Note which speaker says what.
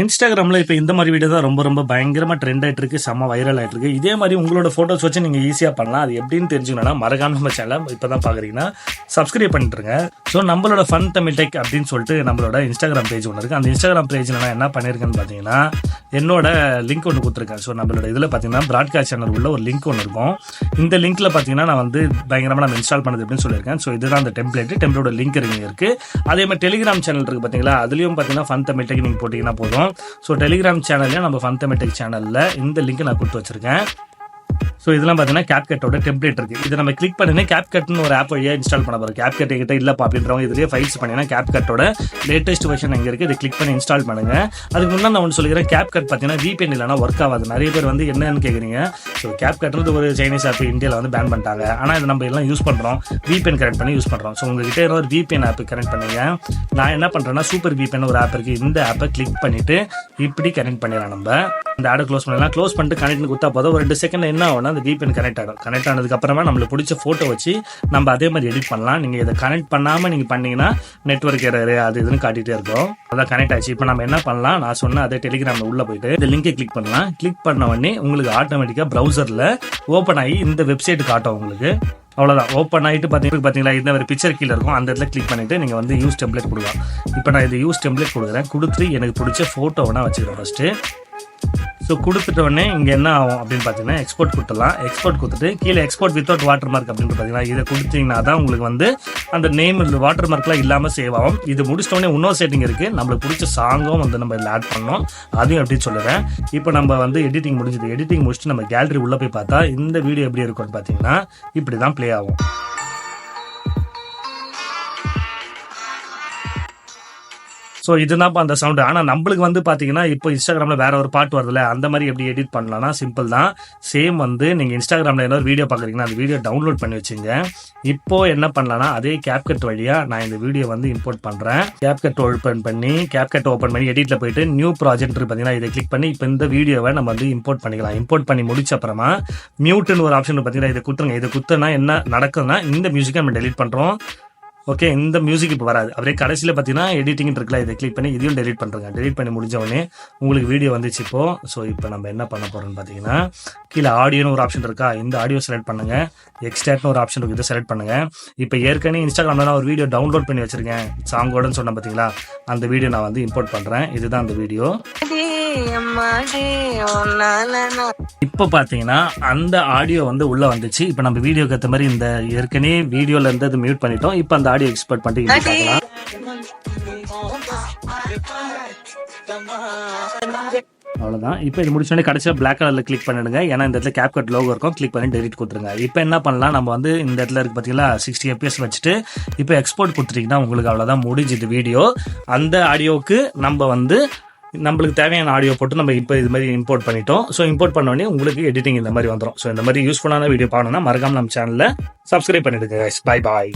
Speaker 1: இன்ஸ்டாகிராமில் இப்போ இந்த மாதிரி வீடியோ தான் ரொம்ப ரொம்ப பயங்கரமாக ட்ரெண்ட் ஆகிட்டு இருக்கு, செம்ம வைரல் ஆகிட்டு இருக்கு. இதே மாதிரி உங்களோட ஃபோட்டோஸ் வச்சு நீங்கள் ஈஸியாக பண்ணலாம். அது எப்படின்னு தெரிஞ்சுக்கணும்னா மறக்காம நம்ம சேனல் இப்போ தான் பார்க்குறீங்கன்னா சப்ஸ்கிரைப் பண்ணிட்டுருங்க. ஸோ நம்மளோட ஃபன் தமிழ் டெக் அப்படின்னு சொல்லிட்டு நம்மளோட இன்ஸ்டாகிராம் பேஜ் ஒன்று இருக்குது. அந்த இன்ஸ்டாகிராம் பேஜில் நான் என்ன பண்ணியிருக்கேன்னு பார்த்தீங்கன்னா என்னோட லிங்க் ஒன்று கொடுத்துருக்கேன். ஸோ நம்மளோட இதில் பார்த்தீங்கன்னா ப்ராட்காஸ்ட் சேனல் உள்ள ஒரு லிங்க் ஒன்று இருக்கும். இந்த லிங்க்கில் பார்த்தீங்கன்னா நான் வந்து பயங்கரமாக நம்ம இன்ஸ்டால் பண்ணது அப்படின்னு சொல்லியிருக்கேன். ஸோ இதுதான் அந்த டெம்ப்ளேட்டோட லிங்க் இருக்குது. அதே மாதிரி டெலிகிராம் சேனல் இருக்குது பார்த்தீங்களா, அதுலேயும் பார்த்தீங்கன்னா ஃபன் தமிழ் டெக் நீங்கள் போட்டிங்கன்னா போதும். ஸோ டெலிகிராம் சேனல்லையும் நம்ம ஃபன் தமிழ் டெக் சேனலில் இந்த லிங்க் நான் கொடுத்து வச்சிருக்கேன். ஸோ இதெல்லாம் பார்த்தீங்கன்னா கேப்கட்டோட டெம்ப்ளேட் இருக்குது. இதை நம்ம கிளிக் பண்ணினா கேப்கட்னு ஒரு ஆப் வழியாக இன்ஸ்டால் பண்ண போகிறோம். கேப்கட் என்கிட்ட இல்லைப்பா அப்படின்றவங்க இதுலேயே ஃபைல்ஸ் பண்ணிங்கன்னா கேப்கட்டோட லேட்டஸ்ட் வெர்ஷன் எங்கே இருக்குது, இதை கிளிக் பண்ணி இன்ஸ்டால் பண்ணுங்கள். அதுக்கு முன்னாடி நான் ஒன்று சொல்லிக்கிறேன், கேப்கட் பார்த்தீங்கன்னா VPN இல்லைனா ஒர்க் ஆகாது. நிறைய பேர் வந்து என்னன்னு கேட்குறீங்க. ஸோ கேப்கட்ன்றது ஒரு சைனீஸ் ஆப், இந்தியாவில் வந்து பேன் பண்ணிட்டாங்க. ஆனால் இது நம்ம எல்லாம் யூஸ் பண்ணுறோம், VPN கனெக்ட் பண்ணி யூஸ் பண்ணுறோம். ஸோ உங்ககிட்ட ஒரு VPN ஆப் கனெக்ட் பண்ணுங்க. நான் என்ன பண்ணுறேன்னா சூப்பர் VPN ஒரு ஆப் இருக்குது. இந்த ஆப்பை கிளிக் பண்ணிவிட்டு இப்படி கனெக்ட் பண்ணிடலாம். நம்ம இந்த ஆடை க்ளோஸ் பண்ணலாம். க்ளோஸ் பண்ணிட்டு கனெக்ட் கொடுத்தா போதும். ஒரு 2 செகண்ட் என்ன ஆகும்னா அந்த VPN கனெக்ட் ஆகிடும். கனெக்ட் ஆனதுக்கு அப்புறமா நம்மளுக்கு பிடிச்ச ஃபோட்டோ வச்சு நம்ம அதே மாதிரி எடிட் பண்ணலாம். நீங்கள் இதை கனெக்ட் பண்ணாமல் நீங்கள் பண்ணீங்கன்னா நெட்வொர்க் எரர் அது இதுன்னு காட்டிகிட்டே இருக்கும். அதான் கனெக்ட் ஆச்சு. இப்போ நம்ம என்ன பண்ணலாம், நான் சொன்ன அதே டெலிகிராமில் உள்ளே போயிட்டு இந்த லிங்கை கிளிக் பண்ணலாம். கிளிக் பண்ண உடனே உங்களுக்கு ஆட்டோமேட்டிக்காக ப்ரௌசரில் ஓப்பன் ஆகி இந்த வெப்சைட் காட்டும் உங்களுக்கு. அவ்வளோதான். ஓப்பன் ஆகிட்டு பார்த்தீங்களா இந்த ஒரு பிக்சர் கீழே இருக்கும். அந்த இடத்துல கிளிக் பண்ணிவிட்டு நீங்கள் வந்து யூஸ் டெம்ப்ளேட் கொடுக்கலாம். இப்போ நான் இது யூஸ் டெம்ப்ளேட் கொடுக்குறேன். கொடுத்து எனக்கு பிடிச்ச ஃபோட்டோவை நான் வச்சுக்கிறேன் ஃபஸ்ட்டு. ஸோ கொடுத்துட்ட உடனே இங்கே என்ன ஆகும் அப்படின்னு பார்த்தீங்கன்னா எக்ஸ்போர்ட் கொடுத்துடலாம். எக்ஸ்போர்ட் கொடுத்துட்டு கீழே எக்ஸ்போர்ட் வித்தவுட் வாட்டர் மார்க் அப்படின்னு பார்த்தீங்கன்னா இதை கொடுத்தீங்கன்னா தான் உங்களுக்கு வந்து அந்த நேம் வாட்டர் மார்க்லாம் இல்லாமல் சேவ் ஆகும். இது முடிச்சிட்டோடனே இன்னொரு செட்டிங் இருக்குது. நம்மளுக்கு பிடிச்ச சாங்கும் வந்து நம்ம இதில் ஆட் பண்ணோம். அதையும் எப்படி சொல்லுவேன். இப்போ நம்ம வந்து எடிட்டிங் முடிஞ்சது. எடிட்டிங் முடிச்சுட்டு நம்ம கேலரி உள்ளே போய் பார்த்தா இந்த வீடியோ எப்படி இருக்கும்னு பார்த்தீங்கன்னா இப்படி தான் ப்ளே ஆகும். ஸோ இதுதான் அந்த சவுண்டு. ஆனால் நம்மளுக்கு வந்து பார்த்தீங்கன்னா இப்போ இன்ஸ்டாகிராமில் வேற ஒரு பாட்டு வருதுல்ல, அந்த மாதிரி எப்படி எடிட் பண்ணலாம்னா சிம்பிள் தான். சேம் வந்து நீங்கள் இன்ஸ்டாகிராமில் ஏதாவது வீடியோ பார்க்குறீங்கன்னா அந்த வீடியோ டவுன்லோட் பண்ணி வச்சுங்க. இப்போ என்ன பண்ணலாம்னா அதே கேப்கட் வழியாக நான் இந்த வீடியோ வந்து இம்போர்ட் பண்ணுறேன். கேப்கட் ஓப்பன் பண்ணி எடிட்டில் போயிட்டு நியூ ப்ராஜெக்ட் பார்த்தீங்கன்னா இதை கிளிக் பண்ணி இப்போ இந்த வீடியோவை நம்ம வந்து இம்போர்ட் பண்ணிக்கலாம். இம்போர்ட் பண்ணி முடிச்ச அப்புறமா மியூட்னு ஒரு ஆப்ஷன் பார்த்தீங்கன்னா இதை குத்துருங்க. இதை குத்துனா என்ன நடக்குதுன்னா இந்த மியூசிக்கை நம்ம டெலிட் பண்ணுறோம். ஓகே, இந்த மியூசிக் இப்போ வராது. அப்படியே கடைசியில் பார்த்தீங்கன்னா எடிட்டிங் இருக்குல்ல, இதை கிளிக் பண்ணி இதையும் டெலிட் பண்ணுறேங்க. டெலிட் பண்ணி முடிஞ்ச உடனே உங்களுக்கு வீடியோ வந்துச்சு இப்போ. ஸோ இப்போ நம்ம என்ன பண்ண போகிறோம்னு பார்த்தீங்கன்னா கீழே ஆடியோன்னு ஒரு ஆப்ஷன் இருக்கா, இந்த ஆடியோ செலக்ட் பண்ணுங்கள். எக்ஸ்ட்ராக்ட்னு ஒரு ஆப்ஷன் இருக்குது, இதை செலக்ட் பண்ணுங்கள். இப்போ ஏற்கனவே இன்ஸ்டாகிராமில் நான் ஒரு வீடியோ டவுன்லோட் பண்ணி வச்சுருக்கேன் சாங்கோடன்னு சொன்னேன் பார்த்தீங்களா, அந்த வீடியோ நான் வந்து இம்போர்ட் பண்ணுறேன். இதுதான் அந்த வீடியோ. இப்போ பார்த்தீங்கன்னா அந்த ஆடியோ வந்து உள்ளே வந்துச்சு. இப்போ நம்ம வீடியோக்கு ஏற்ற மாதிரி இந்த ஏற்கனவே வீடியோவில் இருந்து அது மியூட் பண்ணிட்டோம். இப்போ அந்த ஆடியோ எக்ஸ்போர்ட் பண்ணிட்டு பார்க்கலாம். அவ்வளோதான். இப்போ இது முடிச்சோடனே கடைசியாக பிளாக் கலரில் கிளிக் பண்ணிடுங்க. ஏன்னா இந்த இடத்துல கேப்கட் லோகோ இருக்கும். கிளிக் பண்ணி டெலிட் கொடுத்துருங்க. இப்போ என்ன பண்ணலாம், நம்ம வந்து இந்த இடத்துல இருக்குது பார்த்தீங்களா 60 FPS வச்சுட்டு இப்போ எக்ஸ்போர்ட் கொடுத்துட்டீங்கன்னா உங்களுக்கு அவ்வளோதான் முடிஞ்சுது வீடியோ. அந்த ஆடியோவுக்கு நம்ம வந்து நம்மளுக்கு தேவையான ஆடியோ போட்டு நம்ம இப்போ இது மாதிரி இம்போர்ட் பண்ணிட்டோம். ஸோ இம்போர்ட் பண்ணோடனே உங்களுக்கு எடிட்டிங் இந்த மாதிரி வந்துடும். ஸோ இந்த மாதிரி யூஸ்ஃபுல்லான வீடியோ பார்க்கணும்னா மறக்காம நம்ம சேனலில் சப்ஸ்கிரைப் பண்ணிடுங்க. Bye bye.